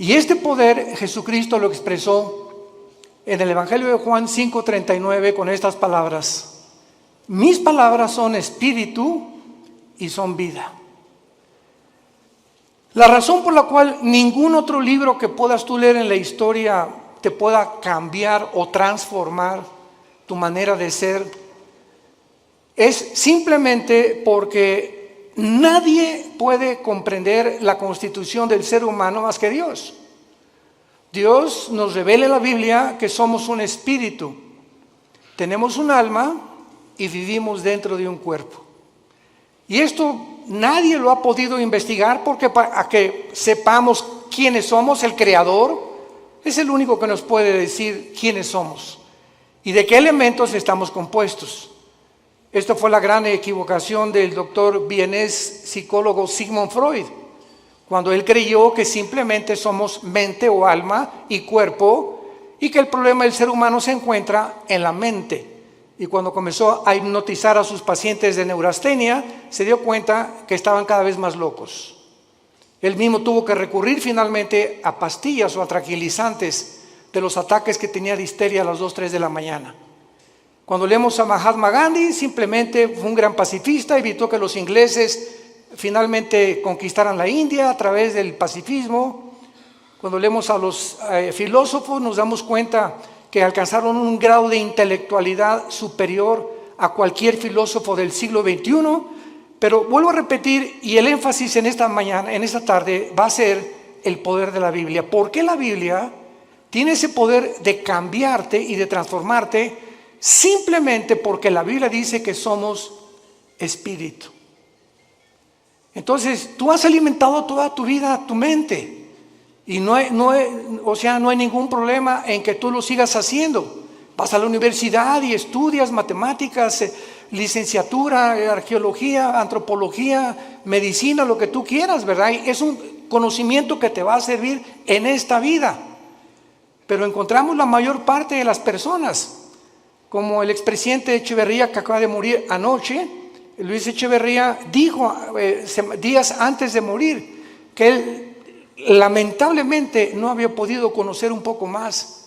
Y este poder Jesucristo lo expresó en el Evangelio de Juan 5:39 con estas palabras: mis palabras son espíritu y son vida. La razón por la cual ningún otro libro que puedas tú leer en la historia te pueda cambiar o transformar tu manera de ser es simplemente porque nadie puede comprender la constitución del ser humano más que Dios. Dios nos revela en la Biblia que somos un espíritu, tenemos un alma y vivimos dentro de un cuerpo. Y esto nadie lo ha podido investigar, porque para que sepamos quiénes somos, el Creador es el único que nos puede decir quiénes somos y de qué elementos estamos compuestos. Esto fue la gran equivocación del doctor vienés psicólogo Sigmund Freud, cuando él creyó que simplemente somos mente o alma y cuerpo, y que el problema del ser humano se encuentra en la mente. Y cuando comenzó a hipnotizar a sus pacientes de neurastenia, se dio cuenta que estaban cada vez más locos. Él mismo tuvo que recurrir finalmente a pastillas o a tranquilizantes de los ataques que tenía de histeria a las 2, 3 de la mañana. Cuando leemos a Mahatma Gandhi, simplemente fue un gran pacifista, evitó que los ingleses finalmente conquistaran la India a través del pacifismo. Cuando leemos a los filósofos, nos damos cuenta que alcanzaron un grado de intelectualidad superior a cualquier filósofo del siglo XXI, pero vuelvo a repetir, y el énfasis en esta mañana, en esta tarde, va a ser el poder de la Biblia. ¿Por qué la Biblia tiene ese poder de cambiarte y de transformarte? Simplemente porque la Biblia dice que somos espíritu. Entonces, tú has alimentado toda tu vida tu mente. Y no hay ningún problema en que tú lo sigas haciendo. Vas a la universidad y estudias matemáticas, licenciatura, arqueología, antropología, medicina, lo que tú quieras, ¿verdad? Es un conocimiento que te va a servir en esta vida. Pero encontramos la mayor parte de las personas, como el expresidente Echeverría, que acaba de morir anoche. Luis Echeverría dijo días antes de morir que él lamentablemente no había podido conocer un poco más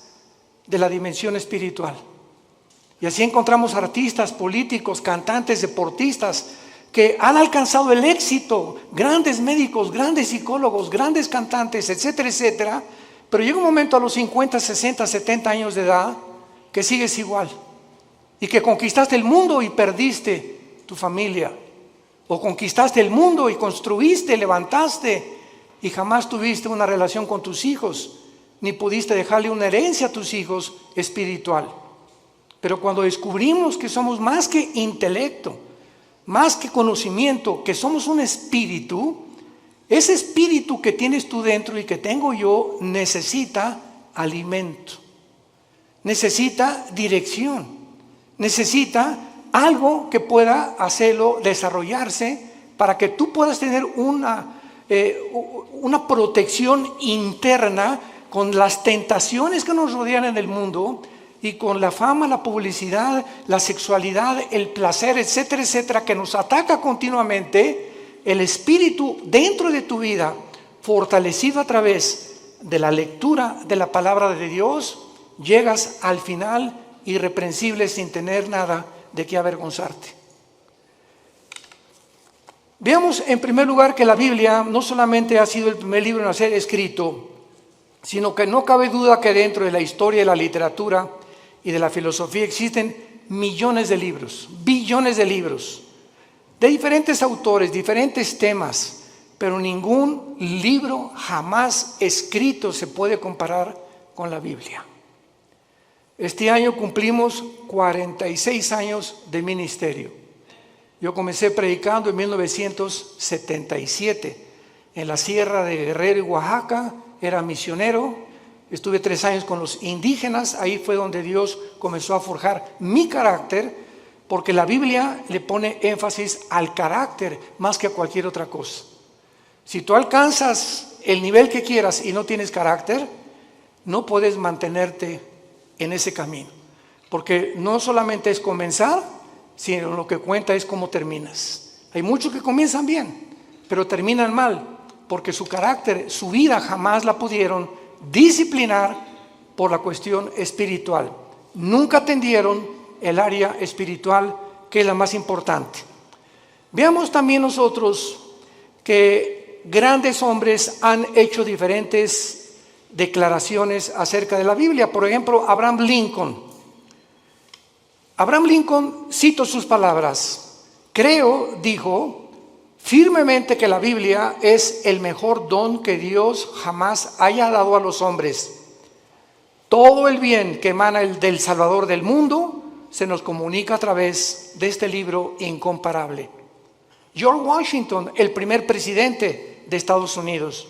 de la dimensión espiritual. Y así encontramos artistas, políticos, cantantes, deportistas que han alcanzado el éxito, grandes médicos, grandes psicólogos, grandes cantantes, etcétera, etcétera. Pero llega un momento a los 50, 60, 70 años de edad que sigues igual, y que conquistaste el mundo y perdiste tu familia, o conquistaste el mundo y construiste, levantaste, y jamás tuviste una relación con tus hijos, ni pudiste dejarle una herencia a tus hijos espiritual. Pero cuando descubrimos que somos más que intelecto, más que conocimiento, que somos un espíritu, ese espíritu que tienes tú dentro y que tengo yo necesita alimento, necesita dirección, necesita algo que pueda hacerlo desarrollarse para que tú puedas tener una protección interna con las tentaciones que nos rodean en el mundo y con la fama, la publicidad, la sexualidad, el placer, etcétera, etcétera, que nos ataca continuamente. El espíritu dentro de tu vida, fortalecido a través de la lectura de la palabra de Dios, llegas al final irreprensible sin tener nada de qué avergonzarte. Veamos en primer lugar que la Biblia no solamente ha sido el primer libro en ser escrito, sino que no cabe duda que dentro de la historia de la literatura y de la filosofía existen millones de libros, billones de libros, de diferentes autores, diferentes temas, pero ningún libro jamás escrito se puede comparar con la Biblia. Este año cumplimos 46 años de ministerio. Yo comencé predicando en 1977 en la Sierra de Guerrero y Oaxaca. Era misionero, estuve 3 años con los indígenas. Ahí fue donde Dios comenzó a forjar mi carácter, porque la Biblia le pone énfasis al carácter más que a cualquier otra cosa. Si tú alcanzas el nivel que quieras y no tienes carácter, no puedes mantenerte en ese camino, porque no solamente es comenzar, sino lo que cuenta es cómo terminas. Hay muchos que comienzan bien, pero terminan mal, porque su carácter, su vida jamás la pudieron disciplinar por la cuestión espiritual. Nunca atendieron el área espiritual, que es la más importante. Veamos también nosotros que grandes hombres han hecho diferentes declaraciones acerca de la Biblia. Por ejemplo, Abraham Lincoln. Abraham Lincoln, cito sus palabras: creo, dijo, firmemente que la Biblia es el mejor don que Dios jamás haya dado a los hombres. Todo el bien que emana del Salvador del mundo se nos comunica a través de este libro incomparable. George Washington, el primer presidente de Estados Unidos,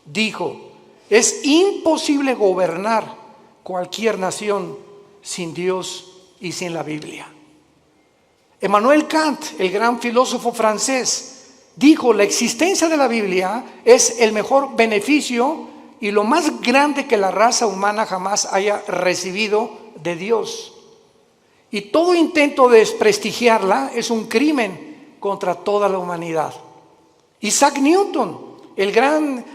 dijo: es imposible gobernar cualquier nación sin Dios y sin la Biblia. Emmanuel Kant, el gran filósofo francés, dijo: la existencia de la Biblia es el mejor beneficio y lo más grande que la raza humana jamás haya recibido de Dios. Y todo intento de desprestigiarla es un crimen contra toda la humanidad. Isaac Newton, el gran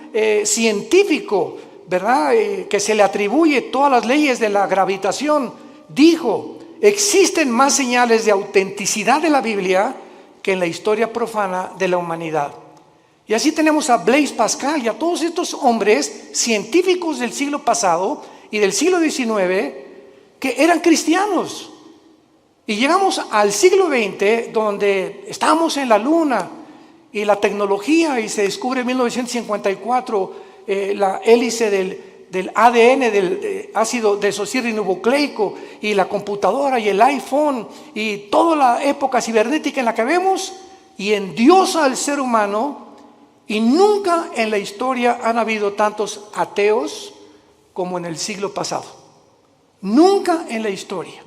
científico, ¿verdad? Que se le atribuye todas las leyes de la gravitación, dijo: existen más señales de autenticidad de la Biblia que en la historia profana de la humanidad. Y así tenemos a Blaise Pascal y a todos estos hombres científicos del siglo pasado y del siglo XIX que eran cristianos. Y llegamos al siglo XX, donde estamos en la luna y la tecnología, y se descubre en 1954 la hélice del ADN, del ácido desoxirribonucleico, y la computadora y el iPhone y toda la época cibernética en la que vemos, y endiosa al ser humano. Y nunca en la historia han habido tantos ateos como en el siglo pasado. Nunca en la historia.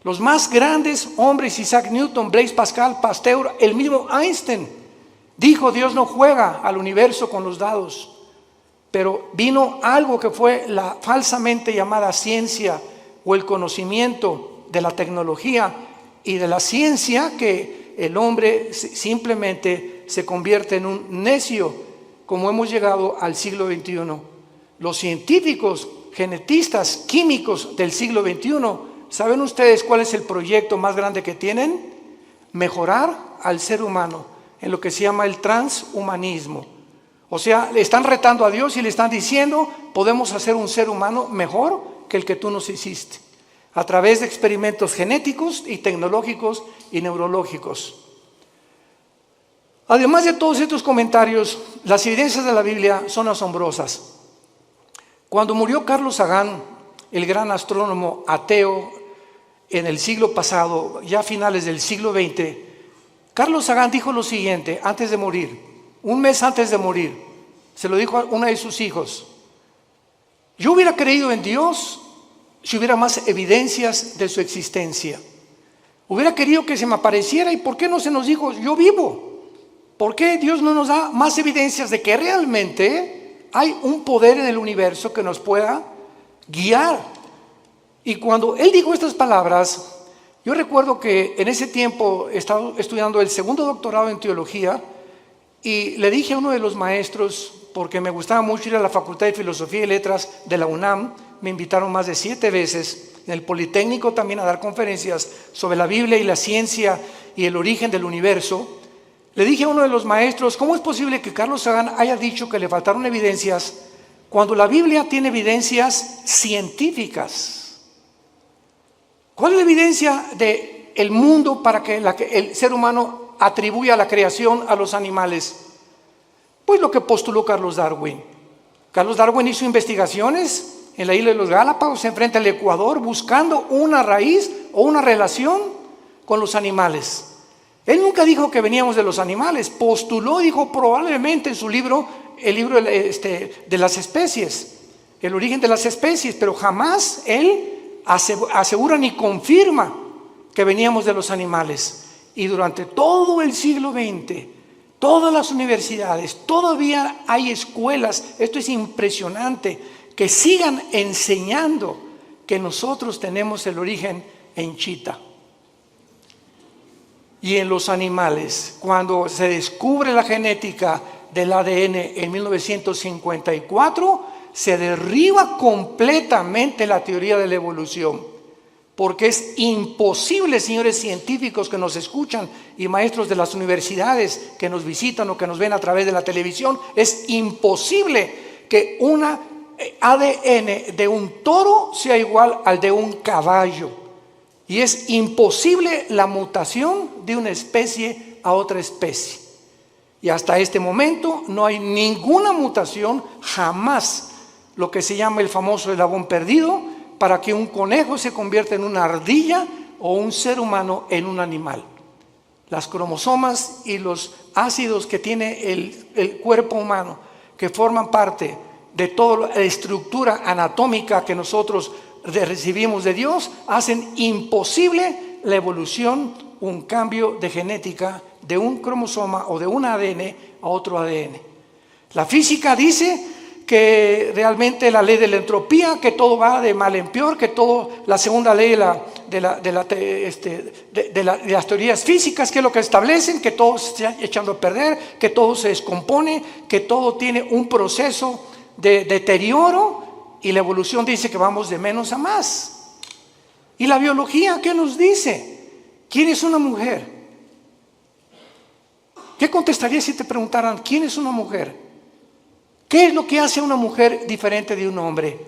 Los más grandes hombres, Isaac Newton, Blaise Pascal, Pasteur, el mismo Einstein, dijo: Dios no juega al universo con los dados. Pero vino algo que fue la falsamente llamada ciencia, o el conocimiento de la tecnología y de la ciencia, que el hombre simplemente se convierte en un necio, como hemos llegado al siglo XXI. Los científicos, genetistas, químicos del siglo XXI, ¿saben ustedes cuál es el proyecto más grande que tienen? Mejorar al ser humano en lo que se llama el transhumanismo. O sea, le están retando a Dios y le están diciendo: podemos hacer un ser humano mejor que el que tú nos hiciste, a través de experimentos genéticos y tecnológicos y neurológicos. Además de todos estos comentarios, las evidencias de la Biblia son asombrosas. Cuando murió Carlos Sagan, el gran astrónomo ateo en el siglo pasado, ya a finales del siglo XX, Carlos Sagan dijo lo siguiente antes de morir, un mes antes de morir. Se lo dijo a uno de sus hijos: yo hubiera creído en Dios si hubiera más evidencias de su existencia. Hubiera querido que se me apareciera. ¿Y por qué no se nos dijo: yo vivo? ¿Por qué Dios no nos da más evidencias de que realmente hay un poder en el universo que nos pueda guiar? Y cuando él dijo estas palabras, yo recuerdo que en ese tiempo estaba estudiando el segundo doctorado en teología, y le dije a uno de los maestros, porque me gustaba mucho ir a la Facultad de Filosofía y Letras de la UNAM, me invitaron más de 7 veces, en el Politécnico también, a dar conferencias sobre la Biblia y la ciencia y el origen del universo. Le dije a uno de los maestros: ¿cómo es posible que Carlos Sagan haya dicho que le faltaron evidencias cuando la Biblia tiene evidencias científicas? ¿Cuál es la evidencia del mundo para que el ser humano atribuya la creación a los animales? Pues lo que postuló Carlos Darwin. Carlos Darwin hizo investigaciones en la isla de los Galápagos, enfrente al Ecuador, buscando una raíz o una relación con los animales. Él nunca dijo que veníamos de los animales, postuló, dijo probablemente en su libro, el libro de las especies, el origen de las especies, pero jamás él asegura ni confirma que veníamos de los animales. Y durante todo el siglo XX, todas las universidades, todavía hay escuelas, esto es impresionante, que sigan enseñando que nosotros tenemos el origen en Chita y en los animales. Cuando se descubre la genética del ADN en 1954, se derriba completamente la teoría de la evolución, porque es imposible, señores científicos que nos escuchan y maestros de las universidades que nos visitan o que nos ven a través de la televisión, es imposible que una ADN de un toro sea igual al de un caballo, y es imposible la mutación de una especie a otra especie. Y hasta este momento no hay ninguna mutación, jamás, lo que se llama el famoso eslabón perdido, para que un conejo se convierta en una ardilla o un ser humano en un animal. Las cromosomas y los ácidos que tiene el cuerpo humano, que forman parte de toda la estructura anatómica que nosotros recibimos de Dios, hacen imposible la evolución, un cambio de genética de un cromosoma o de un ADN a otro ADN. La física dice que realmente la ley de la entropía, que todo va de mal en peor, que todo, la segunda ley de las teorías físicas, que es lo que establecen, que todo se está echando a perder, que todo se descompone, que todo tiene un proceso de deterioro, y la evolución dice que vamos de menos a más. ¿Y la biología qué nos dice? ¿Quién es una mujer? ¿Qué contestarías si te preguntaran quién es una mujer? ¿Qué es lo que hace a una mujer diferente de un hombre?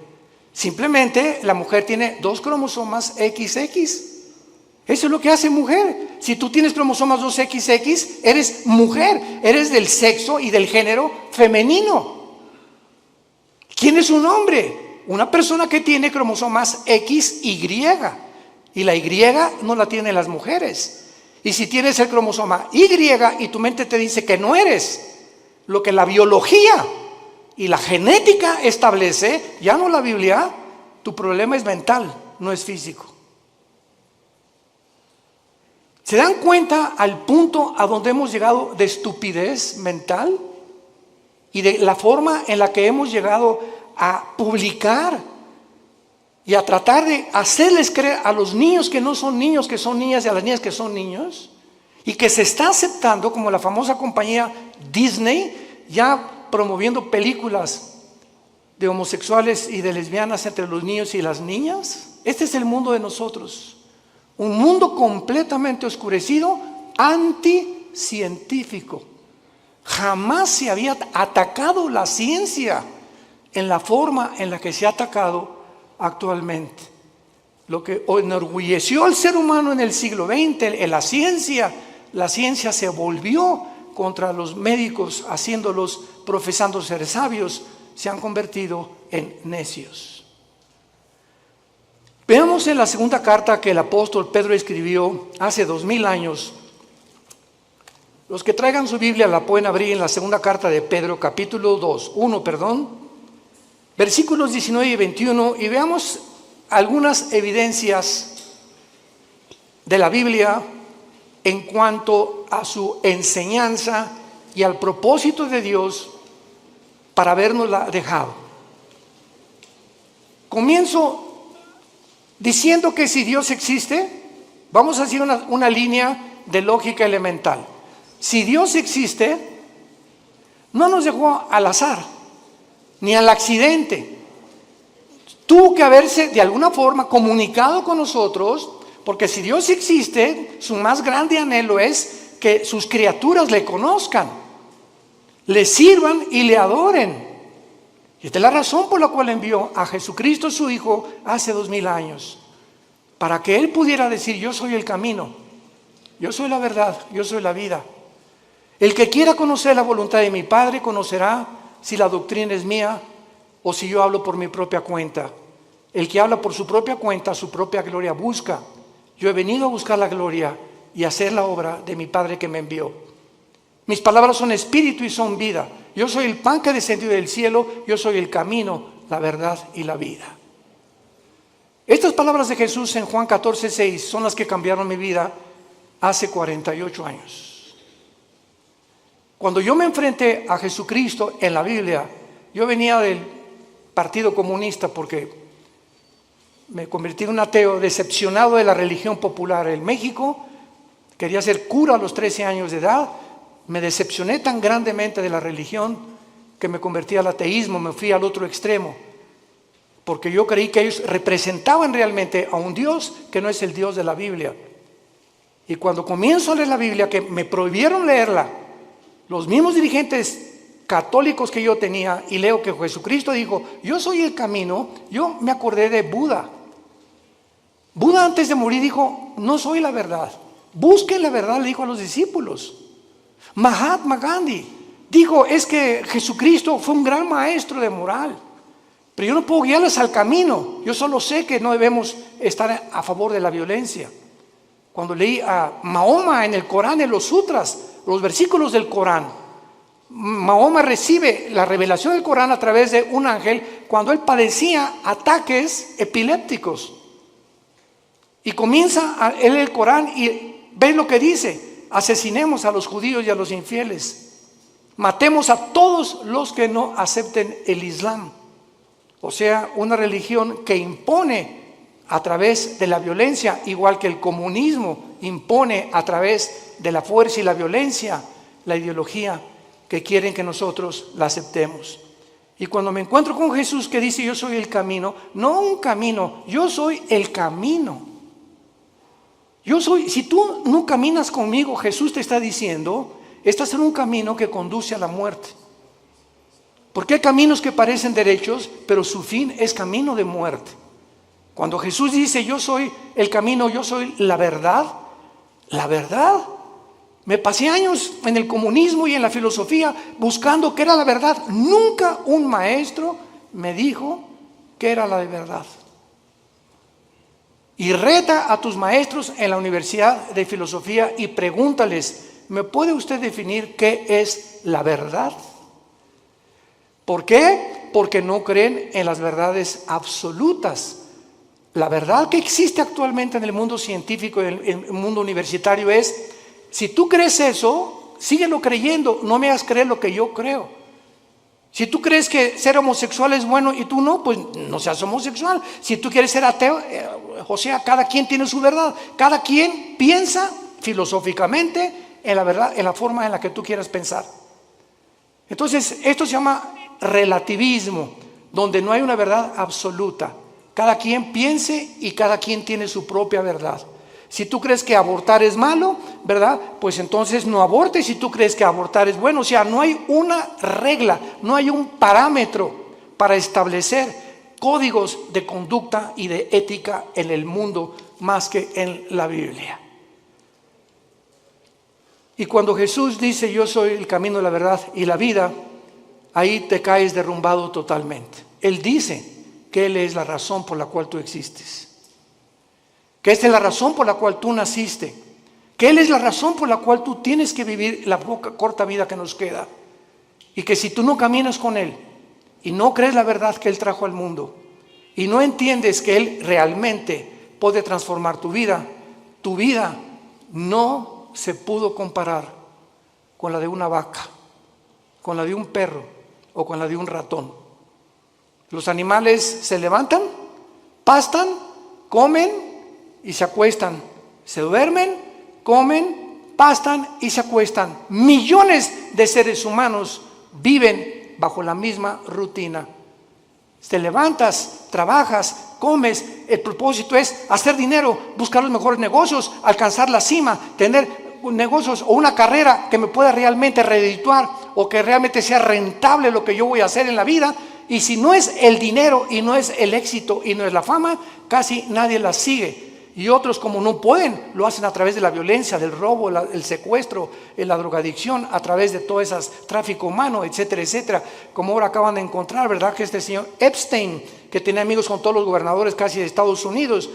Simplemente la mujer tiene 2 cromosomas XX. Eso es lo que hace mujer. Si tú tienes cromosomas 2XX, eres mujer, eres del sexo y del género femenino. ¿Quién es un hombre? Una persona que tiene cromosomas XY, y la Y no la tienen las mujeres. Y si tienes el cromosoma Y y tu mente te dice que no eres lo que la biología y la genética establece, ya no la Biblia, tu problema es mental, no es físico. ¿Se dan cuenta al punto a donde hemos llegado de estupidez mental? Y de la forma en la que hemos llegado a publicar y a tratar de hacerles creer a los niños que no son niños, que son niñas, y a las niñas que son niños, y que se está aceptando, como la famosa compañía Disney, ya promoviendo películas de homosexuales y de lesbianas entre los niños y las niñas. Este es el mundo de nosotros, un mundo completamente oscurecido, anticientífico. Jamás se había atacado la ciencia en la forma en la que se ha atacado actualmente. Lo que enorgulleció al ser humano en el siglo XX, en la ciencia se volvió contra los médicos, haciéndolos, profesando ser sabios, se han convertido en necios. Veamos en la segunda carta que el apóstol Pedro escribió hace 2000 años. Los que traigan su Biblia la pueden abrir en la segunda carta de Pedro, capítulo 1, versículos 19 y 21, y veamos algunas evidencias de la Biblia en cuanto a su enseñanza y al propósito de Dios para habernosla dejado. Comienzo diciendo que si Dios existe, vamos a hacer una línea de lógica elemental. Si Dios existe, no nos dejó al azar, ni al accidente. Tuvo que haberse de alguna forma comunicado con nosotros, porque si Dios existe, su más grande anhelo es que sus criaturas le conozcan, le sirvan y le adoren. Y esta es la razón por la cual envió a Jesucristo su Hijo hace 2000 años, para que Él pudiera decir: yo soy el camino, yo soy la verdad, yo soy la vida. El que quiera conocer la voluntad de mi Padre conocerá si la doctrina es mía o si yo hablo por mi propia cuenta. El que habla por su propia cuenta, su propia gloria busca. Yo he venido a buscar la gloria y hacer la obra de mi Padre que me envió. Mis palabras son espíritu y son vida. Yo soy el pan que descendió del cielo, yo soy el camino, la verdad y la vida. Estas palabras de Jesús en Juan 14:6 son las que cambiaron mi vida hace 48 años. Cuando yo me enfrenté a Jesucristo en la Biblia, yo venía del Partido Comunista porque me convertí en un ateo decepcionado de la religión popular en México. Quería ser cura a los 13 años de edad, Me decepcioné tan grandemente de la religión que me convertí al ateísmo, me fui al otro extremo, porque yo creí que ellos representaban realmente a un Dios que no es el Dios de la Biblia. Y cuando comienzo a leer la Biblia, que me prohibieron leerla, los mismos dirigentes católicos que yo tenía, y leo que Jesucristo dijo, yo soy el camino, yo me acordé de Buda. Buda antes de morir dijo, no soy la verdad, busquen la verdad, le dijo a los discípulos. Mahatma Gandhi dijo, es que Jesucristo fue un gran maestro de moral, pero yo no puedo guiarles al camino, yo solo sé que no debemos estar a favor de la violencia. Cuando leí a Mahoma en el Corán, en los sutras, los versículos del Corán, Mahoma recibe la revelación del Corán a través de un ángel cuando él padecía ataques epilépticos. Y comienza a leer el Corán y ve lo que dice: asesinemos a los judíos y a los infieles, matemos a todos los que no acepten el Islam. O sea, una religión que impone a través de la violencia, igual que el comunismo impone a través de la fuerza y la violencia, la ideología que quieren que nosotros la aceptemos. Y cuando me encuentro con Jesús que dice yo soy el camino, no un camino, yo soy el camino. Yo soy, si tú no caminas conmigo, Jesús te está diciendo, estás en un camino que conduce a la muerte. Porque hay caminos que parecen derechos, pero su fin es camino de muerte. Cuando Jesús dice yo soy el camino, yo soy la verdad, me pasé años en el comunismo y en la filosofía buscando qué era la verdad. Nunca un maestro me dijo qué era la verdad. Y reta a tus maestros en la Universidad de Filosofía y pregúntales, ¿me puede usted definir qué es la verdad? ¿Por qué? Porque no creen en las verdades absolutas. La verdad que existe actualmente en el mundo científico y en el mundo universitario es, si tú crees eso, síguelo creyendo, no me hagas creer lo que yo creo. Si tú crees que ser homosexual es bueno y tú no, pues no seas homosexual. Si tú quieres ser ateo, o sea, cada quien tiene su verdad. Cada quien piensa filosóficamente en la verdad, en la forma en la que tú quieras pensar. Entonces, esto se llama relativismo, donde no hay una verdad absoluta. Cada quien piense y cada quien tiene su propia verdad. Si tú crees que abortar es malo, ¿verdad? Pues entonces no abortes. Si tú crees que abortar es bueno, o sea, no hay una regla, no hay un parámetro para establecer códigos de conducta y de ética en el mundo más que en la Biblia. Y cuando Jesús dice yo soy el camino, la verdad y la vida, ahí te caes derrumbado totalmente. Él dice que Él es la razón por la cual tú existes, que esta es la razón por la cual tú naciste, que Él es la razón por la cual tú tienes que vivir la corta vida que nos queda, y que si tú no caminas con Él y no crees la verdad que Él trajo al mundo y no entiendes que Él realmente puede transformar tu vida no se pudo comparar con la de una vaca, con la de un perro o con la de un ratón. Los animales se levantan, pastan, comen y se acuestan, se duermen, comen, pastan y se acuestan. Millones de seres humanos viven bajo la misma rutina. Te levantas, trabajas, comes, el propósito es hacer dinero, buscar los mejores negocios, alcanzar la cima, tener negocios o una carrera que me pueda realmente redituar o que realmente sea rentable lo que yo voy a hacer en la vida. Y si no es el dinero y no es el éxito y no es la fama, casi nadie la sigue. Y otros, como no pueden, lo hacen a través de la violencia, del robo, el secuestro, la drogadicción, a través de todo ese tráfico humano, etcétera, etcétera. Como ahora acaban de encontrar, ¿verdad? Que este señor Epstein, que tenía amigos con todos los gobernadores casi de Estados Unidos,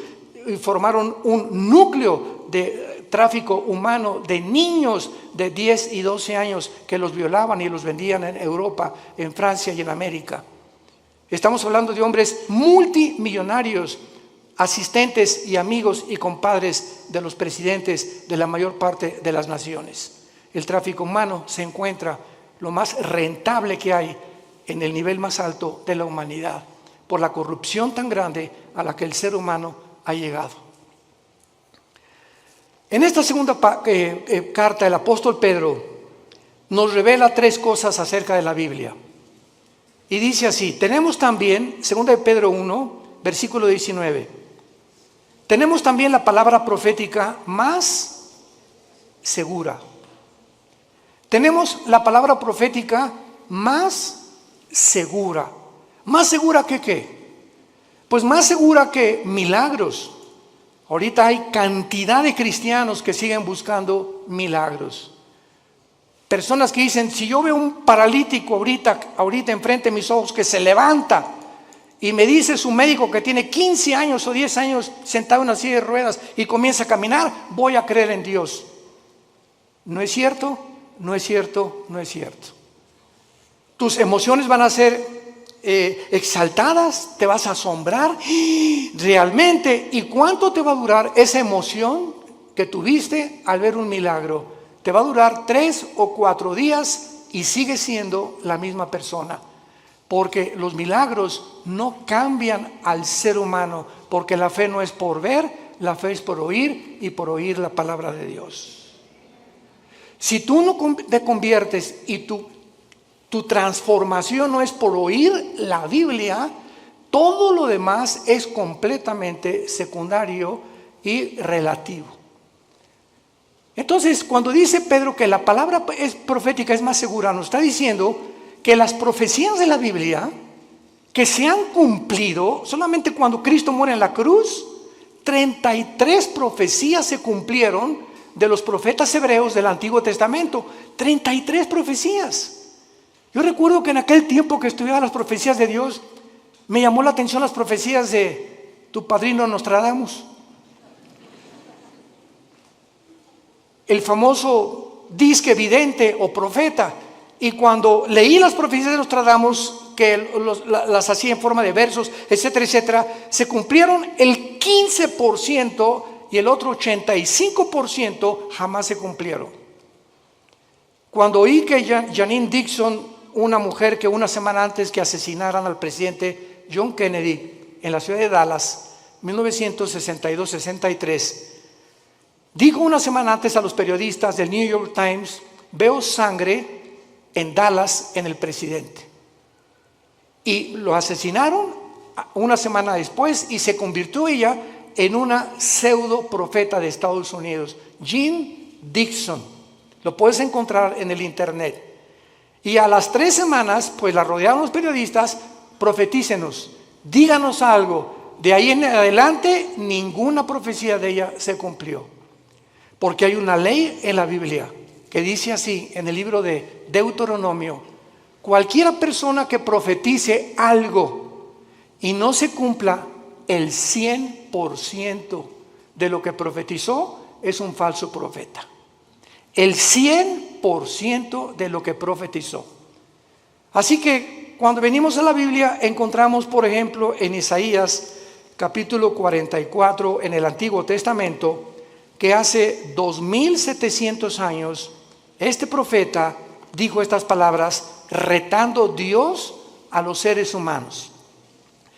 y formaron un núcleo de tráfico humano de niños de 10 y 12 años que los violaban y los vendían en Europa, en Francia y en América. Estamos hablando de hombres multimillonarios, asistentes y amigos y compadres de los presidentes de la mayor parte de las naciones. El tráfico humano se encuentra lo más rentable que hay en el nivel más alto de la humanidad, por la corrupción tan grande a la que el ser humano ha llegado. En esta segunda carta, el apóstol Pedro nos revela tres cosas acerca de la Biblia. Y dice así, tenemos también, 2 de Pedro 1, versículo 19, tenemos también la palabra profética más segura. Tenemos la palabra profética más segura. ¿Más segura que qué? Pues más segura que milagros. Ahorita hay cantidad de cristianos que siguen buscando milagros. Personas que dicen, si yo veo un paralítico ahorita enfrente de mis ojos que se levanta y me dice su médico que tiene 15 años o 10 años sentado en una silla de ruedas y comienza a caminar, voy a creer en Dios. ¿No es cierto? No es cierto, no es cierto. Tus emociones van a ser exaltadas, te vas a asombrar realmente. ¿Y cuánto te va a durar esa emoción que tuviste al ver un milagro? Te va a durar 3 o 4 días y sigues siendo la misma persona. Porque los milagros no cambian al ser humano, porque la fe no es por ver, la fe es por oír y por oír la palabra de Dios. Si tú no te conviertes y tu transformación no es por oír la Biblia, todo lo demás es completamente secundario y relativo. Entonces, cuando dice Pedro que la palabra profética es más segura, nos está diciendo que las profecías de la Biblia que se han cumplido, solamente cuando Cristo muere en la cruz, 33 profecías se cumplieron de los profetas hebreos del Antiguo Testamento. 33 profecías. Yo recuerdo que en aquel tiempo que estudiaba las profecías de Dios, me llamó la atención las profecías de tu padrino Nostradamus. El famoso disque vidente o profeta. Y cuando leí las profecías de Nostradamus, que las hacía en forma de versos, etcétera, etcétera, se cumplieron el 15% y el otro 85% jamás se cumplieron. Cuando oí que Janine Dixon, una mujer que una semana antes que asesinaran al presidente John Kennedy en la ciudad de Dallas, 1962-63, dijo una semana antes a los periodistas del New York Times, veo sangre en Dallas en el presidente. Y lo asesinaron una semana después y se convirtió ella en una pseudo profeta de Estados Unidos, Jean Dixon. Lo puedes encontrar en el internet. Y a las 3 semanas, pues la rodearon los periodistas, profetícenos, díganos algo. De ahí en adelante, ninguna profecía de ella se cumplió. Porque hay una ley en la Biblia que dice así, en el libro de Deuteronomio, cualquiera persona que profetice algo y no se cumpla el 100% de lo que profetizó, es un falso profeta. El 100% de lo que profetizó. Así que cuando venimos a la Biblia encontramos, por ejemplo, en Isaías capítulo 44 en el Antiguo Testamento, que hace 2700 años este profeta dijo estas palabras retando Dios a los seres humanos.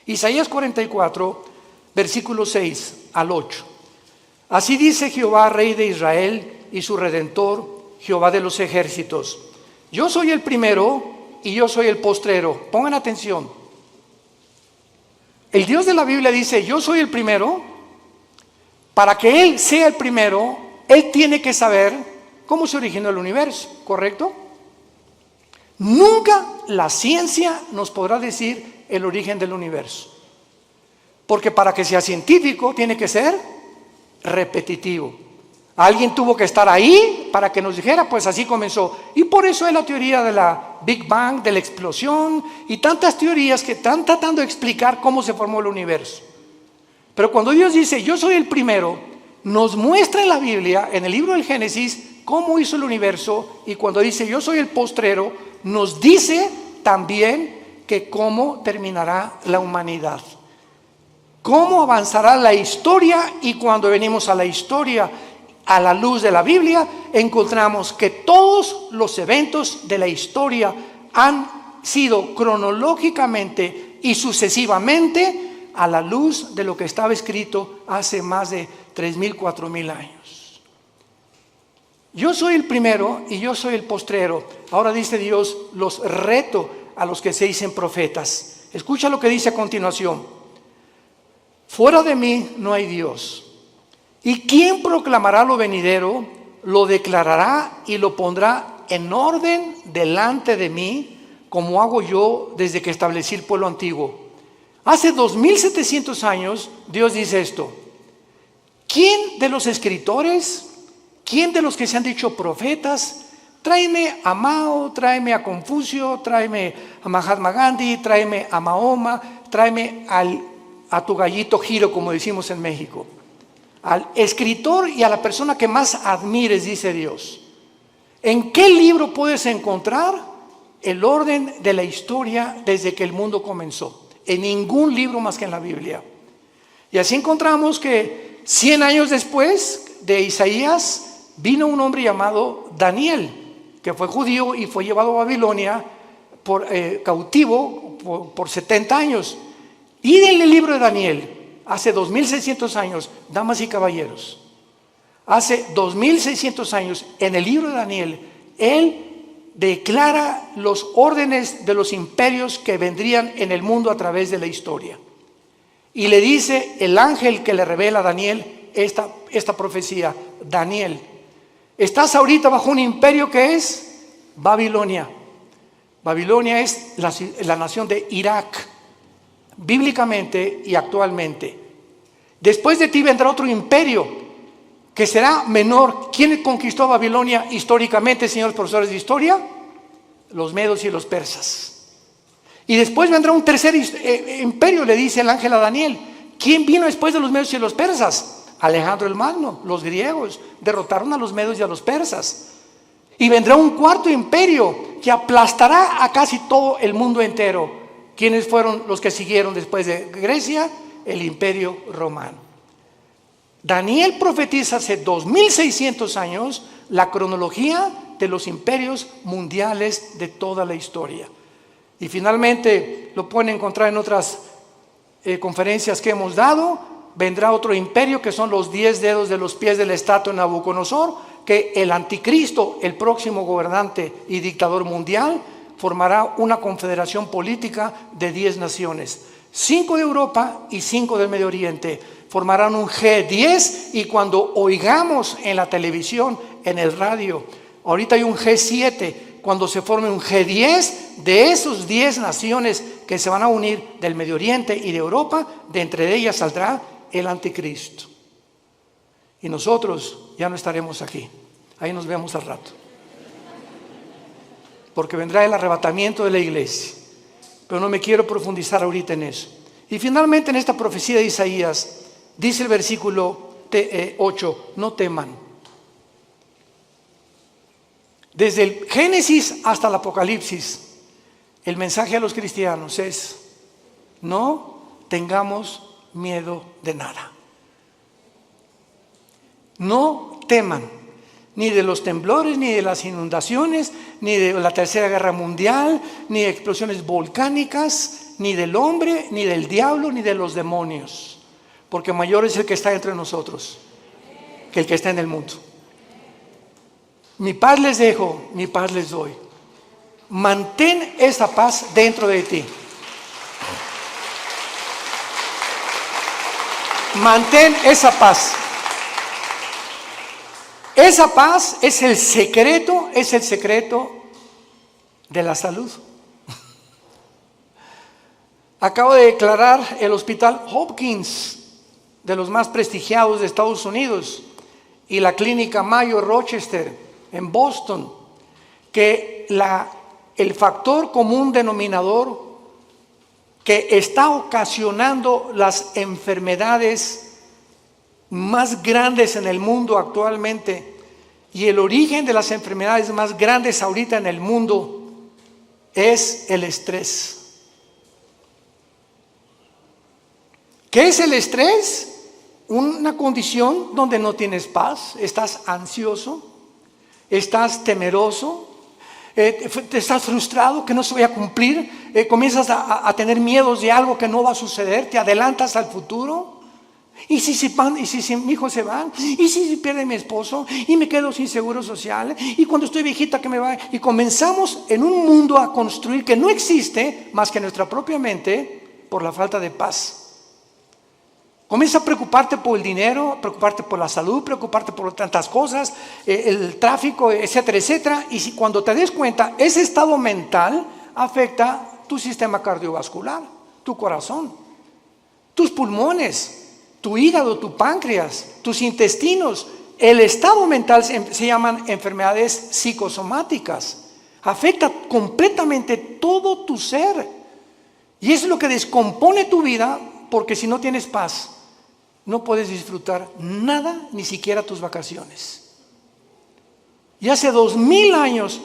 Isaías 44, versículo 6 al 8. Así dice Jehová, Rey de Israel y su Redentor, Jehová de los ejércitos. Yo soy el primero y yo soy el postrero. Pongan atención. El Dios de la Biblia dice, yo soy el primero. Para que Él sea el primero, Él tiene que saber cómo se originó el universo, ¿correcto? Nunca la ciencia nos podrá decir el origen del universo. Porque para que sea científico tiene que ser repetitivo. Alguien tuvo que estar ahí para que nos dijera, pues así comenzó. Y por eso es la teoría de la Big Bang, de la explosión y tantas teorías que están tratando de explicar cómo se formó el universo. Pero cuando Dios dice, yo soy el primero, nos muestra en la Biblia, en el libro del Génesis, cómo hizo el universo. Y cuando dice, yo soy el postrero, nos dice también que cómo terminará la humanidad. Cómo avanzará la historia. Y cuando venimos a la historia, a la luz de la Biblia, encontramos que todos los eventos de la historia han sido cronológicamente y sucesivamente a la luz de lo que estaba escrito hace más de 3,000, 4,000 años. Yo soy el primero y yo soy el postrero. Ahora dice Dios, los reto a los que se dicen profetas. Escucha lo que dice a continuación. Fuera de mí no hay Dios. ¿Y quién proclamará lo venidero? Lo declarará y lo pondrá en orden delante de mí, como hago yo desde que establecí el pueblo antiguo. Hace 2700 años Dios dice esto. ¿Quién de los escritores, quién de los que se han dicho profetas, tráeme a Mao, tráeme a Confucio, tráeme a Mahatma Gandhi, tráeme a Mahoma, tráeme a tu gallito Giro, como decimos en México? Al escritor y a la persona que más admires, dice Dios. ¿En qué libro puedes encontrar el orden de la historia desde que el mundo comenzó? En ningún libro más que en la Biblia. Y así encontramos que 100 años después de Isaías vino un hombre llamado Daniel, que fue judío y fue llevado a Babilonia cautivo por 70 años. Y en el libro de Daniel, hace 2600 años, damas y caballeros, hace 2600 años, en el libro de Daniel, él declara los órdenes de los imperios que vendrían en el mundo a través de la historia. Y le dice el ángel que le revela a Daniel esta profecía: Daniel, estás ahorita bajo un imperio que es Babilonia. Babilonia es la nación de Irak, bíblicamente y actualmente. Después de ti vendrá otro imperio que será menor. ¿Quién conquistó Babilonia históricamente, señores profesores de historia? Los medos y los persas. Y después vendrá un tercer imperio, le dice el ángel a Daniel. ¿Quién vino después de los medos y los persas? Alejandro el Magno. Los griegos derrotaron a los medos y a los persas. Y vendrá un cuarto imperio que aplastará a casi todo el mundo entero. ¿Quiénes fueron los que siguieron después de Grecia? El imperio romano. Daniel profetiza hace 2600 años la cronología de los imperios mundiales de toda la historia. Y finalmente lo pueden encontrar en otras conferencias que hemos dado. Vendrá otro imperio que son los 10 dedos de los pies de la estatua de Nabucodonosor, que el anticristo, el próximo gobernante y dictador mundial, formará una confederación política de 10 naciones. 5 de Europa y 5 del Medio Oriente. Formarán un G10 y cuando oigamos en la televisión, en el radio, ahorita hay un G7, cuando se forme un G10 de esos 10 naciones que se van a unir del Medio Oriente y de Europa, de entre ellas saldrá el anticristo. Y nosotros ya no estaremos aquí. Ahí nos vemos al rato. Porque vendrá el arrebatamiento de la iglesia. Pero no me quiero profundizar ahorita en eso. Y finalmente en esta profecía de Isaías, dice el versículo 8, no teman. Desde el Génesis hasta el Apocalipsis, el mensaje a los cristianos es: no tengamos miedo de nada. No teman, ni de los temblores, ni de las inundaciones, ni de la Tercera Guerra Mundial, ni de explosiones volcánicas, ni del hombre, ni del diablo, ni de los demonios. Porque mayor es el que está entre nosotros que el que está en el mundo. Mi paz les dejo, mi paz les doy. Mantén esa paz dentro de ti. Mantén esa paz. Esa paz es el secreto de la salud. Acabo de declarar el Hospital Hopkins, de los más prestigiados de Estados Unidos, y la Clínica Mayo Rochester en Boston, que el factor común denominador que está ocasionando las enfermedades más grandes en el mundo actualmente y el origen de las enfermedades más grandes ahorita en el mundo es el estrés. ¿Qué es el estrés? Una condición donde no tienes paz, estás ansioso, estás temeroso, te estás frustrado que no se vaya a cumplir, comienzas a tener miedos de algo que no va a suceder, te adelantas al futuro ¿Y si mi hijo se va? ¿Y si pierde mi esposo? ¿Y me quedo sin seguro social? ¿Y cuando estoy viejita que me va? Y comenzamos en un mundo a construir que no existe más que nuestra propia mente por la falta de paz. Comienza a preocuparte por el dinero, preocuparte por la salud, preocuparte por tantas cosas, el tráfico, etcétera, etcétera. Y cuando te des cuenta, ese estado mental afecta tu sistema cardiovascular, tu corazón, tus pulmones, tu hígado, tu páncreas, tus intestinos. El estado mental se llaman enfermedades psicosomáticas. Afecta completamente todo tu ser. Y es lo que descompone tu vida, porque si no tienes paz, no puedes disfrutar nada, ni siquiera tus vacaciones. Y hace 2000 años,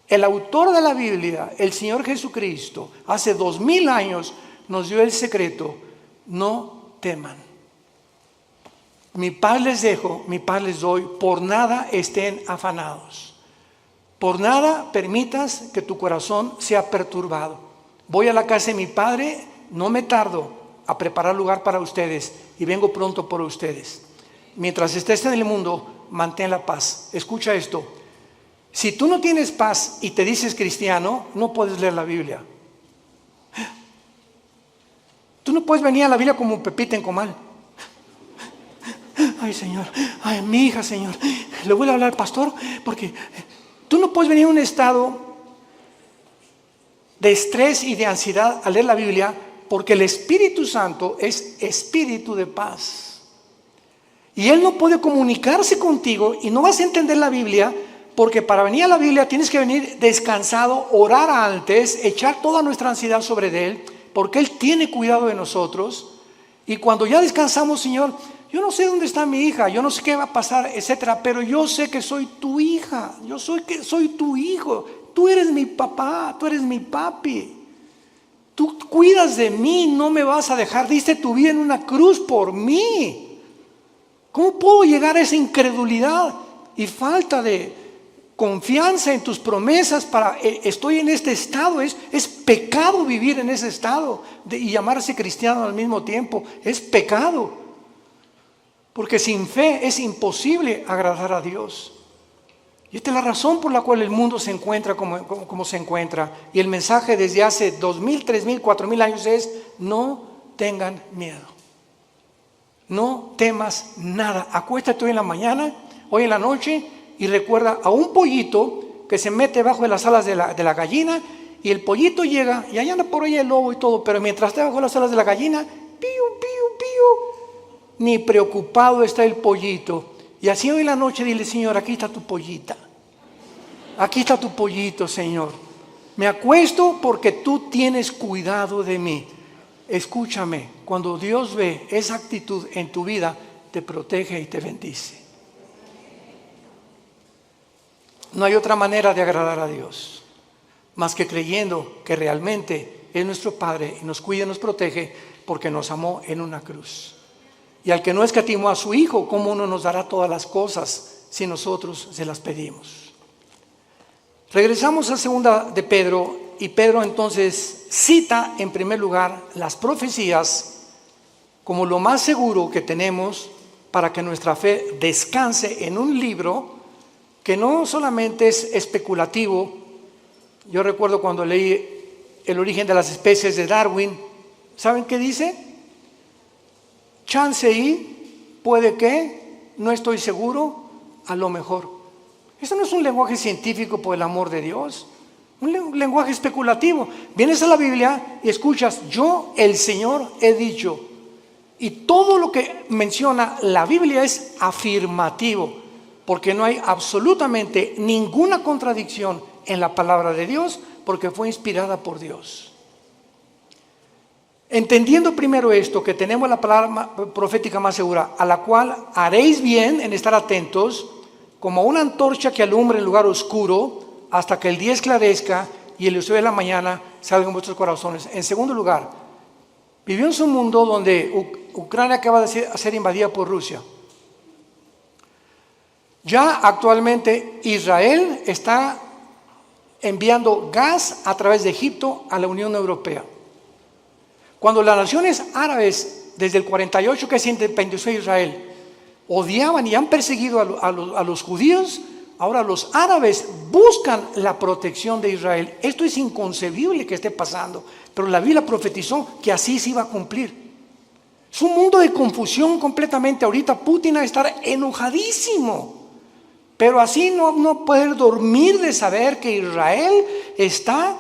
el autor de la Biblia, el Señor Jesucristo, hace 2000 años nos dio el secreto: no teman. Mi paz les dejo, mi paz les doy, por nada estén afanados. Por nada permitas que tu corazón sea perturbado. Voy a la casa de mi Padre, no me tardo a preparar lugar para ustedes y vengo pronto por ustedes. Mientras estés en el mundo, mantén la paz. Escucha esto: si tú no tienes paz y te dices cristiano, no puedes leer la Biblia. Tú no puedes venir a la Biblia como Pepita en comal. Ay, Señor, ay, mi hija, Señor, le voy a hablar al pastor, porque tú no puedes venir a un estado de estrés y de ansiedad a leer la Biblia, porque el Espíritu Santo es espíritu de paz. Y Él no puede comunicarse contigo y no vas a entender la Biblia, porque para venir a la Biblia tienes que venir descansado, orar antes, echar toda nuestra ansiedad sobre Él, porque Él tiene cuidado de nosotros. Y cuando ya descansamos: Señor, yo no sé dónde está mi hija, yo no sé qué va a pasar, etcétera, pero yo sé que soy tu hija, soy tu hijo, tú eres mi papá, tú eres mi papi. Tú cuidas de mí, no me vas a dejar, diste tu vida en una cruz por mí. ¿Cómo puedo llegar a esa incredulidad y falta de confianza en tus promesas estoy en este estado? Es pecado vivir en ese estado y llamarse cristiano al mismo tiempo. Es pecado, porque sin fe es imposible agradar a Dios. Y esta es la razón por la cual el mundo se encuentra como se encuentra. Y el mensaje desde hace 2000, 3000, 4000 años es: no tengan miedo. No temas nada. Acuéstate hoy en la mañana, hoy en la noche, y recuerda a un pollito que se mete bajo de las alas de la gallina, y el pollito llega y allá anda por ahí el lobo y todo, pero mientras está bajo las alas de la gallina, pío, pío, pío, ni preocupado está el pollito. Y así hoy en la noche dile: Señor, aquí está tu pollita. Aquí está tu pollito, Señor. Me acuesto porque tú tienes cuidado de mí. Escúchame, cuando Dios ve esa actitud en tu vida, te protege y te bendice. No hay otra manera de agradar a Dios más que creyendo que realmente es nuestro Padre y nos cuida y nos protege, porque nos amó en una cruz. Y al que no escatimó a su Hijo, ¿cómo no nos dará todas las cosas si nosotros se las pedimos? Regresamos a segunda de Pedro, y Pedro entonces cita en primer lugar las profecías como lo más seguro que tenemos para que nuestra fe descanse en un libro que no solamente es especulativo. Yo recuerdo cuando leí El origen de las especies de Darwin, ¿saben qué dice? Chance y, puede que, no estoy seguro, a lo mejor. Esto no es un lenguaje científico, por el amor de Dios, un lenguaje especulativo. Vienes a la Biblia y escuchas: yo, el Señor, he dicho. Y todo lo que menciona la Biblia es afirmativo, porque no hay absolutamente ninguna contradicción en la palabra de Dios, porque fue inspirada por Dios. Entendiendo primero esto, que tenemos la palabra profética más segura, a la cual haréis bien en estar atentos, como una antorcha que alumbra en lugar oscuro, hasta que el día esclarezca y el lucero de la mañana salga en vuestros corazones. En segundo lugar, vivimos en un mundo donde Ucrania acaba de ser invadida por Rusia. Ya actualmente Israel está enviando gas a través de Egipto a la Unión Europea. Cuando las naciones árabes desde el 48 que se independizó Israel, odiaban y han perseguido a los judíos, ahora los árabes buscan la protección de Israel. Esto es inconcebible que esté pasando, pero la Biblia profetizó que así se iba a cumplir. Es un mundo de confusión completamente. Ahorita Putin va a estar enojadísimo, pero así no poder dormir de saber que Israel está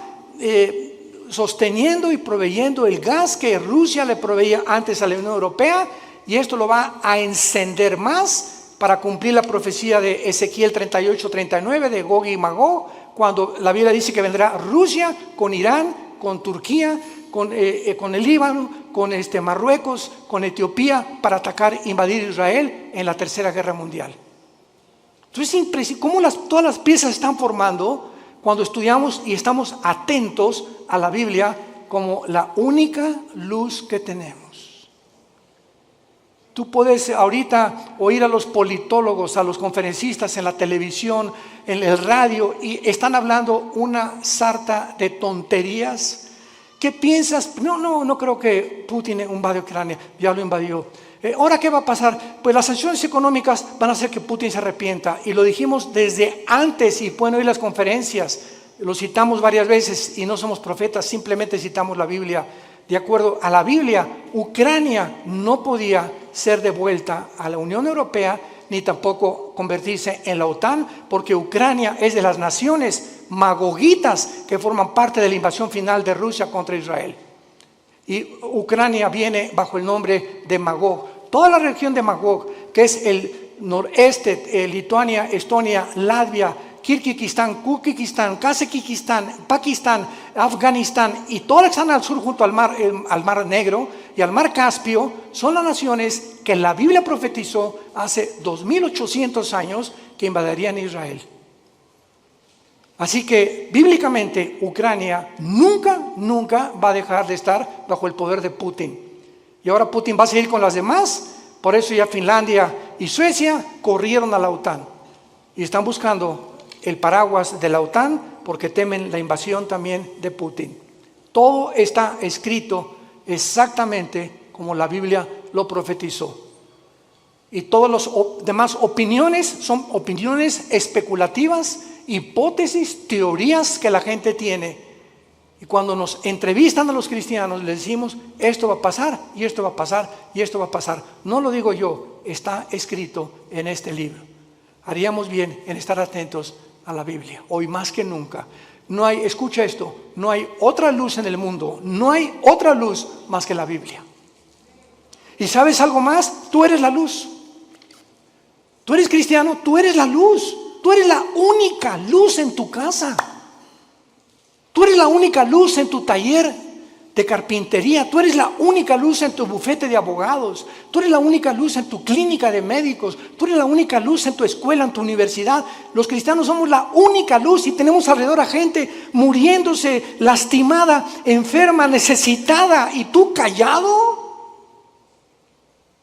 sosteniendo y proveyendo el gas que Rusia le proveía antes a la Unión Europea, y esto lo va a encender más para cumplir la profecía de Ezequiel 38-39 de Gog y Magog, cuando la Biblia dice que vendrá Rusia con Irán, con Turquía, con el Líbano, con Marruecos, con Etiopía, para atacar, invadir Israel en la Tercera Guerra Mundial. Entonces es impresionante cómo todas las piezas se están formando cuando estudiamos y estamos atentos a la Biblia como la única luz que tenemos. Tú puedes ahorita oír a los politólogos, a los conferencistas en la televisión, en el radio, y están hablando una sarta de tonterías. ¿Qué piensas? No creo que Putin invadió Ucrania, ya lo invadió. ¿Ahora qué va a pasar? Pues las sanciones económicas van a hacer que Putin se arrepienta, y lo dijimos desde antes, y pueden oír las conferencias, lo citamos varias veces, y no somos profetas, simplemente citamos la Biblia. De acuerdo a la Biblia, Ucrania no podía ser devuelta a la Unión Europea, ni tampoco convertirse en la OTAN, porque Ucrania es de las naciones magogitas que forman parte de la invasión final de Rusia contra Israel. Y Ucrania viene bajo el nombre de Magog. Toda la región de Magog, que es el noreste, Lituania, Estonia, Latvia, Kirguistán, Kuzbekistán, Kazajistán, Pakistán, Afganistán y todas las que están al sur junto al mar Negro y al mar Caspio, son las naciones que la Biblia profetizó hace 2800 años que invadirían Israel. Así que bíblicamente Ucrania nunca va a dejar de estar bajo el poder de Putin. Y ahora Putin va a seguir con las demás, por eso ya Finlandia y Suecia corrieron a la OTAN y están buscando el paraguas de la OTAN porque temen la invasión también de Putin. Todo está escrito exactamente como la Biblia lo profetizó. Y todas las demás opiniones son opiniones especulativas, hipótesis, teorías que la gente tiene. Y cuando nos entrevistan a los cristianos, les decimos, esto va a pasar, y esto va a pasar, y esto va a pasar. No lo digo yo, está escrito en este libro. Haríamos bien en estar atentos a la Biblia, hoy más que nunca. No hay, escucha esto, no hay otra luz en el mundo, no hay otra luz más que la Biblia. ¿Y sabes algo más? Tú eres la luz. Tú eres cristiano, tú eres la luz. Tú eres la única luz en tu casa. Tú eres la única luz en tu taller de carpintería. Tú eres la única luz en tu bufete de abogados. Tú eres la única luz en tu clínica de médicos. Tú eres la única luz en tu escuela, en tu universidad. Los cristianos somos la única luz y tenemos alrededor a gente muriéndose, lastimada, enferma, necesitada. ¿Y tú callado?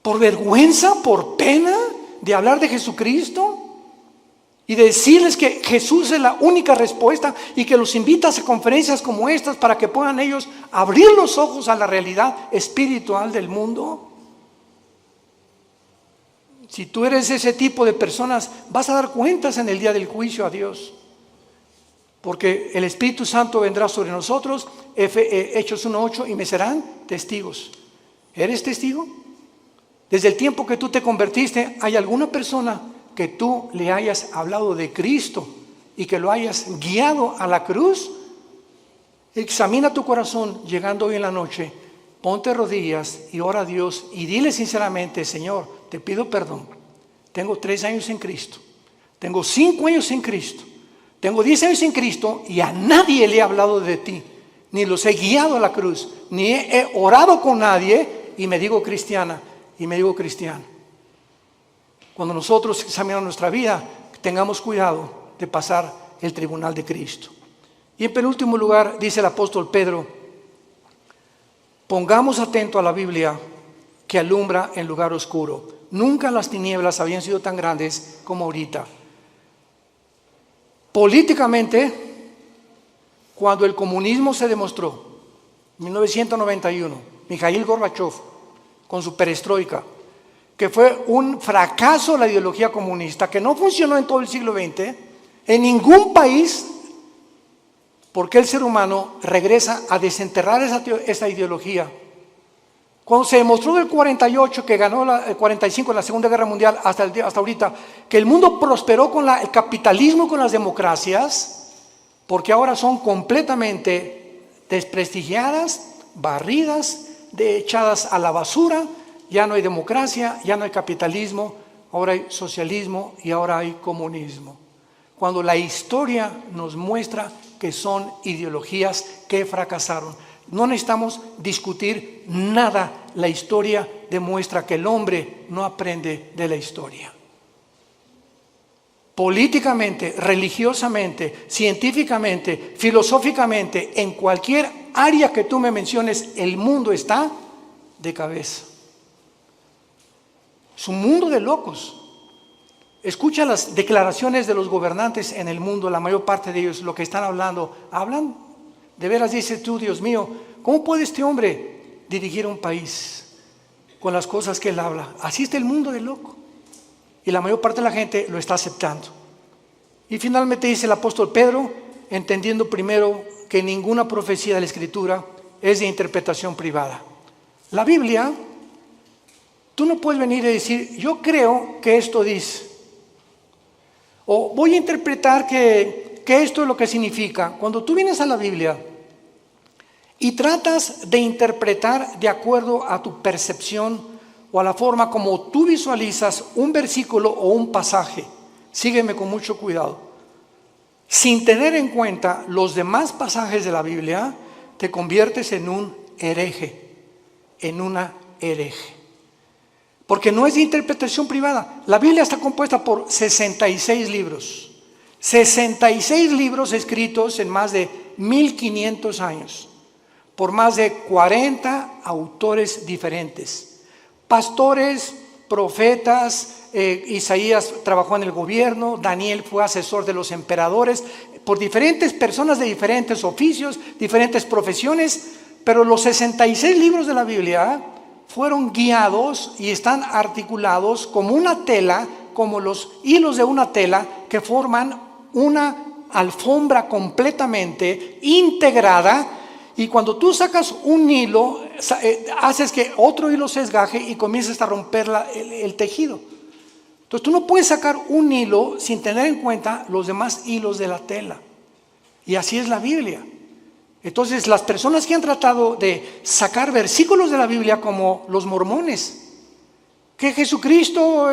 ¿Por vergüenza? ¿Por pena de hablar de Jesucristo? Y de decirles que Jesús es la única respuesta y que los invitas a conferencias como estas para que puedan ellos abrir los ojos a la realidad espiritual del mundo. Si tú eres ese tipo de personas, vas a dar cuentas en el día del juicio a Dios. Porque el Espíritu Santo vendrá sobre nosotros, Hechos 1:8, y me serán testigos. ¿Eres testigo? Desde el tiempo que tú te convertiste, ¿hay alguna persona que tú le hayas hablado de Cristo y que lo hayas guiado a la cruz? Examina tu corazón llegando hoy en la noche, ponte rodillas y ora a Dios y dile sinceramente: Señor, te pido perdón. Tengo 3 años en Cristo, tengo 5 años en Cristo, tengo 10 años en Cristo y a nadie le he hablado de ti, ni los he guiado a la cruz, ni he orado con nadie y me digo cristiana y me digo cristiano. Cuando nosotros examinamos nuestra vida, tengamos cuidado de pasar el tribunal de Cristo. Y en penúltimo lugar, dice el apóstol Pedro, pongamos atento a la Biblia que alumbra en lugar oscuro. Nunca las tinieblas habían sido tan grandes como ahorita. Políticamente, cuando el comunismo se demostró, en 1991, Mikhail Gorbachev, con su perestroika, que fue un fracaso la ideología comunista, que no funcionó en todo el siglo XX, en ningún país, porque el ser humano regresa a desenterrar esa ideología. Cuando se demostró del 48, que ganó el 45 en la Segunda Guerra Mundial, hasta ahorita, que el mundo prosperó con el capitalismo y con las democracias, porque ahora son completamente desprestigiadas, barridas, echadas a la basura. Ya no hay democracia, ya no hay capitalismo, ahora hay socialismo y ahora hay comunismo. Cuando la historia nos muestra que son ideologías que fracasaron. No necesitamos discutir nada. La historia demuestra que el hombre no aprende de la historia. Políticamente, religiosamente, científicamente, filosóficamente, en cualquier área que tú me menciones, el mundo está de cabeza. Es un mundo de locos. Escucha las declaraciones de los gobernantes en el mundo, la mayor parte de ellos, lo que están hablando. Hablan, de veras dices tú, Dios mío, ¿cómo puede este hombre dirigir un país con las cosas que él habla? Así está el mundo de loco. Y la mayor parte de la gente lo está aceptando. Y finalmente dice el apóstol Pedro, entendiendo primero que ninguna profecía de la Escritura es de interpretación privada. La Biblia, tú no puedes venir y decir, yo creo que esto dice. O voy a interpretar que esto es lo que significa. Cuando tú vienes a la Biblia y tratas de interpretar de acuerdo a tu percepción o a la forma como tú visualizas un versículo o un pasaje, sígueme con mucho cuidado, sin tener en cuenta los demás pasajes de la Biblia, te conviertes en un hereje, en una hereje. Porque no es de interpretación privada. La Biblia está compuesta por 66 libros. 66 libros escritos en más de 1500 años. Por más de 40 autores diferentes. Pastores, profetas, Isaías trabajó en el gobierno, Daniel fue asesor de los emperadores, por diferentes personas de diferentes oficios, diferentes profesiones. Pero los 66 libros de la Biblia fueron guiados y están articulados como una tela, como los hilos de una tela que forman una alfombra completamente integrada. Y cuando tú sacas un hilo, haces que otro hilo se desgaje y comienzas a romper el tejido. Entonces tú no puedes sacar un hilo sin tener en cuenta los demás hilos de la tela. Y así es la Biblia. Entonces las personas que han tratado de sacar versículos de la Biblia, como los mormones, que Jesucristo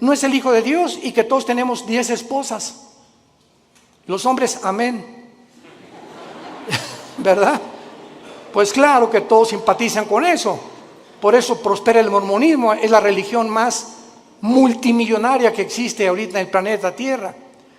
no es el Hijo de Dios y que todos tenemos 10 esposas. Los hombres, amén. ¿Verdad? Pues claro que todos simpatizan con eso. Por eso prospera el mormonismo, es la religión más multimillonaria que existe ahorita en el planeta Tierra.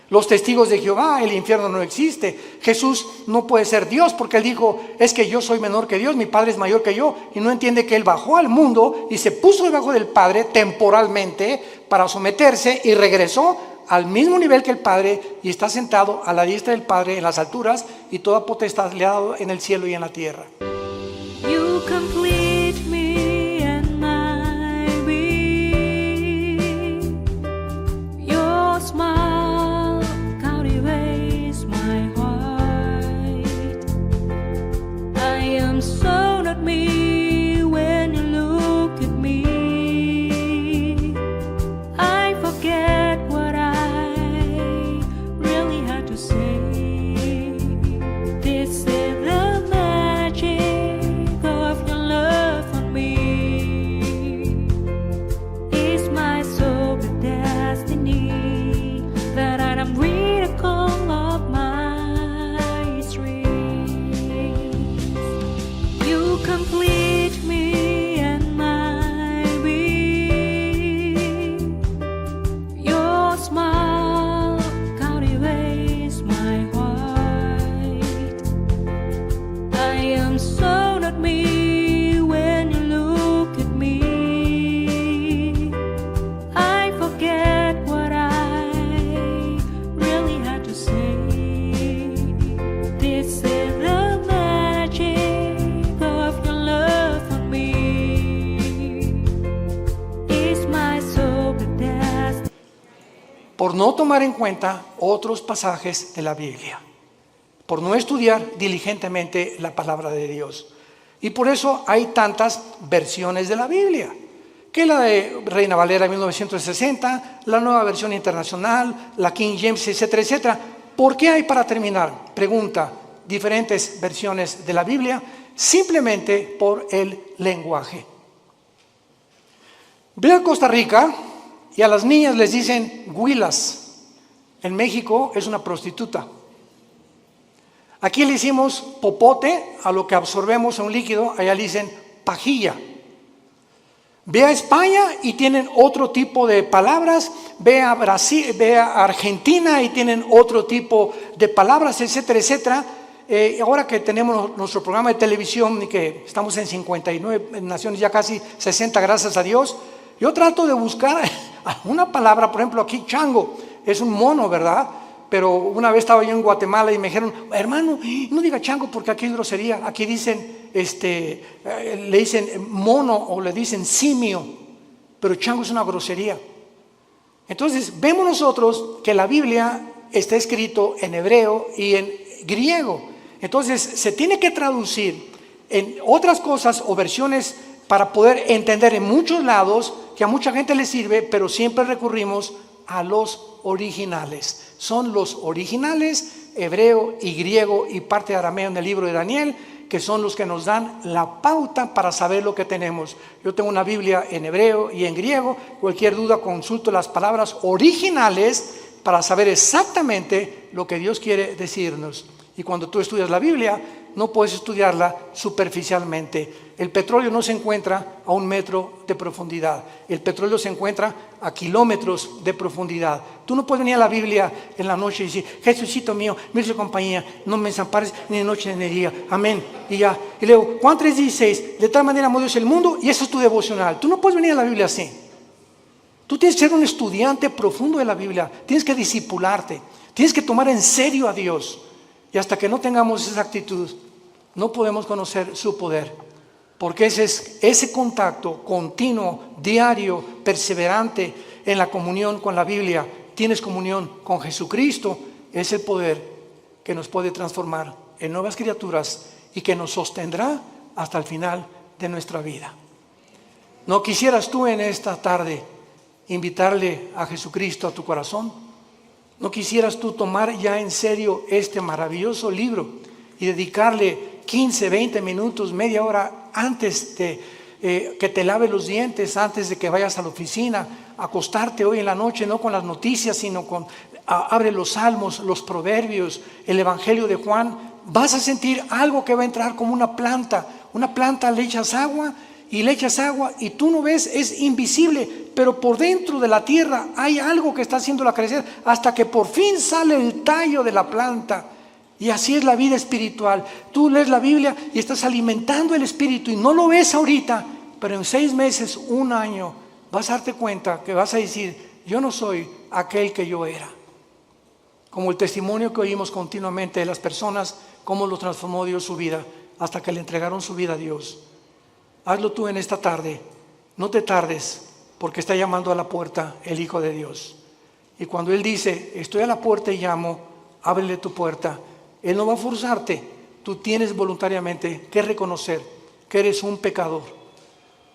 Los testigos de Jehová, el infierno no existe. Jesús no puede ser Dios porque él dijo, es que yo soy menor que Dios, mi Padre es mayor que yo, y no entiende que él bajó al mundo y se puso debajo del Padre temporalmente para someterse y regresó al mismo nivel que el Padre y está sentado a la diestra del Padre en las alturas, y toda potestad le ha dado en el cielo y en la tierra. You complete me and my being. Your smile captivates my heart. I am so not me when you look at me. I forget what I really had to say. This is the magic of your love. por no tomar en cuenta otros pasajes de la Biblia, por no estudiar diligentemente la palabra de Dios. Y por eso hay tantas versiones de la Biblia, que la de Reina Valera 1960, la Nueva Versión Internacional, la King James, etcétera, etcétera. ¿Por qué hay, para terminar, pregunta, diferentes versiones de la Biblia? Simplemente por el lenguaje. Ve a Costa Rica y a las niñas les dicen huilas. En México es una prostituta. Aquí le hicimos popote a lo que absorbemos en un líquido, allá le dicen pajilla. Ve a España y tienen otro tipo de palabras, ve a Brasil, ve a Argentina y tienen otro tipo de palabras, etcétera, etcétera. Ahora que tenemos nuestro programa de televisión y que estamos en 59 naciones, ya casi 60, gracias a Dios, yo trato de buscar una palabra. Por ejemplo, aquí chango es un mono, ¿verdad? Pero una vez estaba yo en Guatemala y me dijeron, hermano, no diga chango porque aquí es grosería. Aquí dicen, le dicen mono o le dicen simio, pero chango es una grosería. Entonces vemos nosotros que la Biblia está escrito en hebreo y en griego. Entonces se tiene que traducir en otras cosas o versiones para poder entender en muchos lados, que a mucha gente le sirve, pero siempre recurrimos a los originales. Son los originales, hebreo y griego y parte de arameo en el libro de Daniel, que son los que nos dan la pauta para saber lo que tenemos. Yo tengo una Biblia en hebreo y en griego. Cualquier duda consulto las palabras originales para saber exactamente lo que Dios quiere decirnos. Y cuando tú estudias la Biblia, no puedes estudiarla superficialmente. El petróleo no se encuentra a 1 metro de profundidad. El petróleo se encuentra a kilómetros de profundidad. Tú no puedes venir a la Biblia en la noche y decir, Jesucito mío, mire su compañía, no me desampares ni de noche ni de día. Amén. Y ya. Y luego, Juan 3:16, de tal manera amó Dios el mundo, y eso es tu devocional. Tú no puedes venir a la Biblia así. Tú tienes que ser un estudiante profundo de la Biblia. Tienes que discipularte. Tienes que tomar en serio a Dios. Y hasta que no tengamos esa actitud, no podemos conocer su poder. Porque ese contacto continuo, diario, perseverante en la comunión con la Biblia, tienes comunión con Jesucristo, es el poder que nos puede transformar en nuevas criaturas y que nos sostendrá hasta el final de nuestra vida. ¿No quisieras tú en esta tarde invitarle a Jesucristo a tu corazón? ¿No quisieras tú tomar ya en serio este maravilloso libro y dedicarle 15, 20 minutos, media hora antes de que te laves los dientes, antes de que vayas a la oficina, acostarte hoy en la noche, no con las noticias, sino abre los salmos, los proverbios, el evangelio de Juan? Vas a sentir algo que va a entrar como una planta. Una planta le echas agua y tú no ves, es invisible, pero por dentro de la tierra hay algo que está haciéndola crecer hasta que por fin sale el tallo de la planta. Y así es la vida espiritual. Tú lees la Biblia y estás alimentando el espíritu y no lo ves ahorita, pero en 6 meses, 1 año, vas a darte cuenta que vas a decir, yo no soy aquel que yo era. Como el testimonio que oímos continuamente de las personas, cómo lo transformó Dios su vida, hasta que le entregaron su vida a Dios. Hazlo tú en esta tarde, no te tardes, porque está llamando a la puerta el Hijo de Dios. Y cuando Él dice, estoy a la puerta y llamo, ábrele tu puerta. Él no va a forzarte, tú tienes voluntariamente que reconocer que eres un pecador,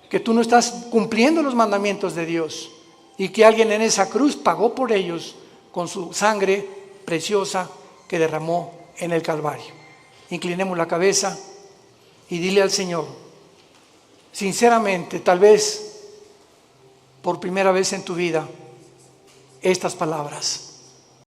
que tú no estás cumpliendo los mandamientos de Dios y que alguien en esa cruz pagó por ellos con su sangre preciosa que derramó en el Calvario. Inclinemos la cabeza y dile al Señor, sinceramente, tal vez por primera vez en tu vida, estas palabras.